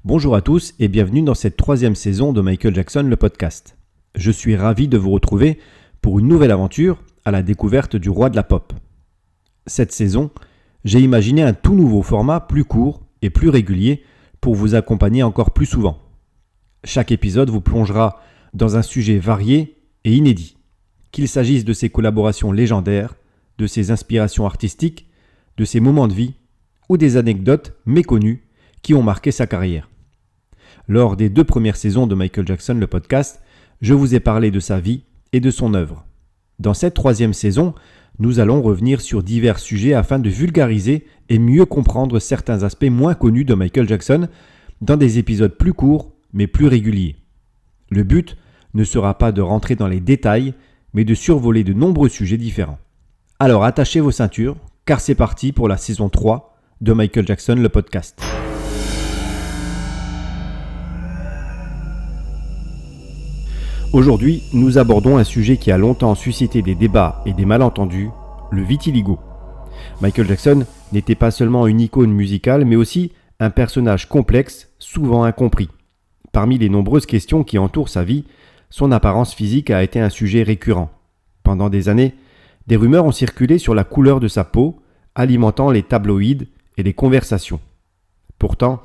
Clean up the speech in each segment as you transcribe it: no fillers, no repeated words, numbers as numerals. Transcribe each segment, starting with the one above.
Bonjour à tous et bienvenue dans cette 3e saison de Michael Jackson, le podcast. Je suis ravi de vous retrouver pour une nouvelle aventure à la découverte du roi de la pop. Cette saison, j'ai imaginé un tout nouveau format plus court et plus régulier pour vous accompagner encore plus souvent. Chaque épisode vous plongera dans un sujet varié et inédit, qu'il s'agisse de ses collaborations légendaires, de ses inspirations artistiques, de ses moments de vie ou des anecdotes méconnues qui ont marqué sa carrière. Lors des 2 premières saisons de Michael Jackson, le podcast, je vous ai parlé de sa vie et de son œuvre. Dans cette 3e saison, nous allons revenir sur divers sujets afin de vulgariser et mieux comprendre certains aspects moins connus de Michael Jackson dans des épisodes plus courts mais plus réguliers. Le but ne sera pas de rentrer dans les détails, mais de survoler de nombreux sujets différents. Alors attachez vos ceintures, car c'est parti pour la saison 3 de Michael Jackson, le podcast. Aujourd'hui, nous abordons un sujet qui a longtemps suscité des débats et des malentendus, le vitiligo. Michael Jackson n'était pas seulement une icône musicale, mais aussi un personnage complexe, souvent incompris. Parmi les nombreuses questions qui entourent sa vie, son apparence physique a été un sujet récurrent. Pendant des années, des rumeurs ont circulé sur la couleur de sa peau, alimentant les tabloïds et les conversations. Pourtant,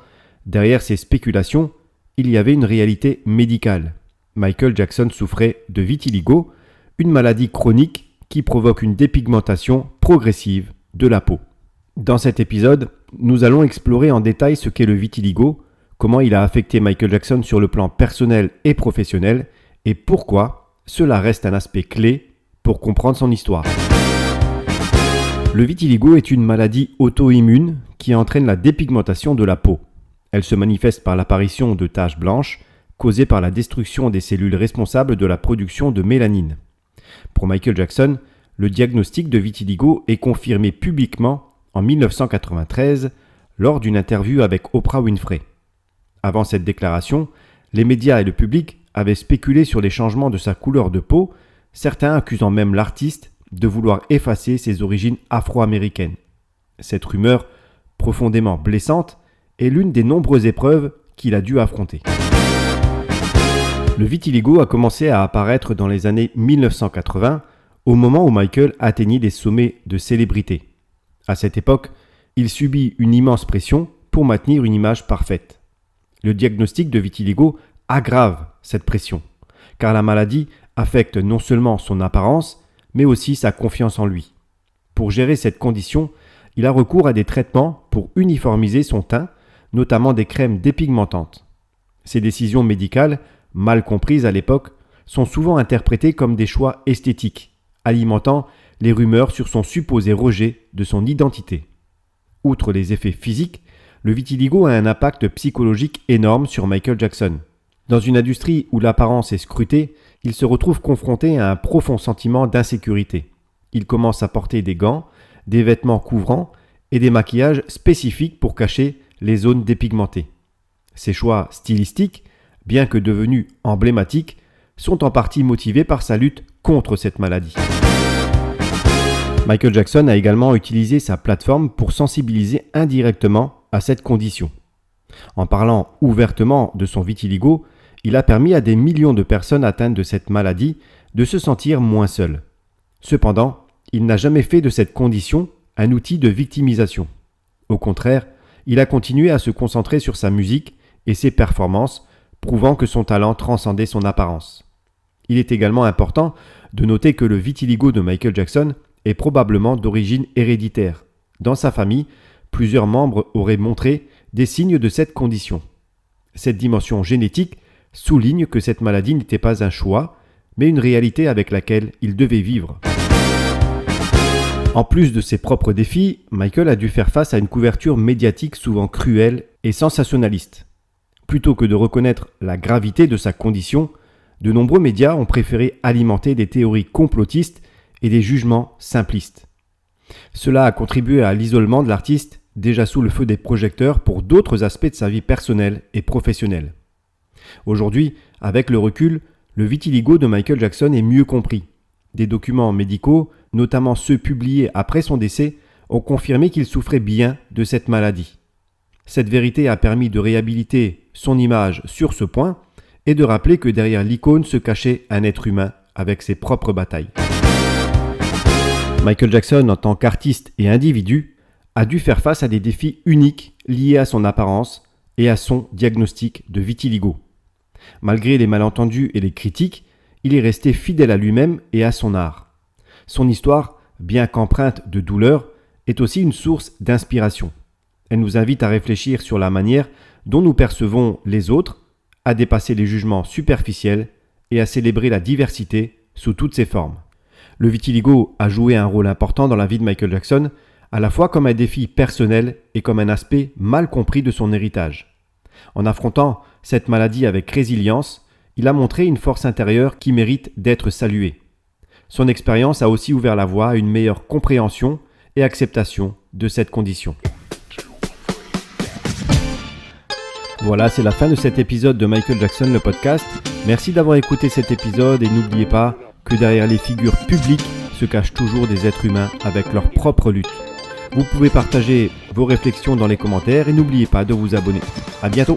derrière ces spéculations, il y avait une réalité médicale. Michael Jackson souffrait de vitiligo, une maladie chronique qui provoque une dépigmentation progressive de la peau. Dans cet épisode, nous allons explorer en détail ce qu'est le vitiligo, comment il a affecté Michael Jackson sur le plan personnel et professionnel, et pourquoi cela reste un aspect clé pour comprendre son histoire. Le vitiligo est une maladie auto-immune qui entraîne la dépigmentation de la peau. Elle se manifeste par l'apparition de taches blanches causées par la destruction des cellules responsables de la production de mélanine. Pour Michael Jackson, le diagnostic de vitiligo est confirmé publiquement en 1993 lors d'une interview avec Oprah Winfrey. Avant cette déclaration, les médias et le public avaient spéculé sur les changements de sa couleur de peau, certains accusant même l'artiste de vouloir effacer ses origines afro-américaines. Cette rumeur, profondément blessante, est l'une des nombreuses épreuves qu'il a dû affronter. Le vitiligo a commencé à apparaître dans les années 1980, au moment où Michael atteignit des sommets de célébrité. À cette époque, il subit une immense pression pour maintenir une image parfaite. Le diagnostic de vitiligo aggrave cette pression, car la maladie affecte non seulement son apparence, mais aussi sa confiance en lui. Pour gérer cette condition, il a recours à des traitements pour uniformiser son teint, notamment des crèmes dépigmentantes. Ces décisions médicales, mal comprises à l'époque, sont souvent interprétées comme des choix esthétiques, alimentant les rumeurs sur son supposé rejet de son identité. Outre les effets physiques, le vitiligo a un impact psychologique énorme sur Michael Jackson. Dans une industrie où l'apparence est scrutée, il se retrouve confronté à un profond sentiment d'insécurité. Il commence à porter des gants, des vêtements couvrants et des maquillages spécifiques pour cacher les zones dépigmentées. Ces choix stylistiques, bien que devenus emblématiques, sont en partie motivés par sa lutte contre cette maladie. Michael Jackson a également utilisé sa plateforme pour sensibiliser indirectement à cette condition. En parlant ouvertement de son vitiligo, il a permis à des millions de personnes atteintes de cette maladie de se sentir moins seules. Cependant, il n'a jamais fait de cette condition un outil de victimisation. Au contraire, il a continué à se concentrer sur sa musique et ses performances, prouvant que son talent transcendait son apparence. Il est également important de noter que le vitiligo de Michael Jackson est probablement d'origine héréditaire. Dans sa famille, plusieurs membres auraient montré des signes de cette condition. Cette dimension génétique souligne que cette maladie n'était pas un choix, mais une réalité avec laquelle il devait vivre. En plus de ses propres défis, Michael a dû faire face à une couverture médiatique souvent cruelle et sensationnaliste. Plutôt que de reconnaître la gravité de sa condition, de nombreux médias ont préféré alimenter des théories complotistes et des jugements simplistes. Cela a contribué à l'isolement de l'artiste, déjà sous le feu des projecteurs pour d'autres aspects de sa vie personnelle et professionnelle. Aujourd'hui, avec le recul, le vitiligo de Michael Jackson est mieux compris. Des documents médicaux, notamment ceux publiés après son décès, ont confirmé qu'il souffrait bien de cette maladie. Cette vérité a permis de réhabiliter son image sur ce point et de rappeler que derrière l'icône se cachait un être humain avec ses propres batailles. Michael Jackson, en tant qu'artiste et individu, a dû faire face à des défis uniques liés à son apparence et à son diagnostic de vitiligo. Malgré les malentendus et les critiques, il est resté fidèle à lui-même et à son art. Son histoire, bien qu'empreinte de douleur, est aussi une source d'inspiration. Elle nous invite à réfléchir sur la manière dont nous percevons les autres, à dépasser les jugements superficiels et à célébrer la diversité sous toutes ses formes. Le vitiligo a joué un rôle important dans la vie de Michael Jackson, à la fois comme un défi personnel et comme un aspect mal compris de son héritage. En affrontant cette maladie avec résilience, il a montré une force intérieure qui mérite d'être saluée. Son expérience a aussi ouvert la voie à une meilleure compréhension et acceptation de cette condition. Voilà, c'est la fin de cet épisode de Michael Jackson, le podcast. Merci d'avoir écouté cet épisode et n'oubliez pas que derrière les figures publiques se cachent toujours des êtres humains avec leur propre lutte. Vous pouvez partager vos réflexions dans les commentaires et n'oubliez pas de vous abonner. À bientôt!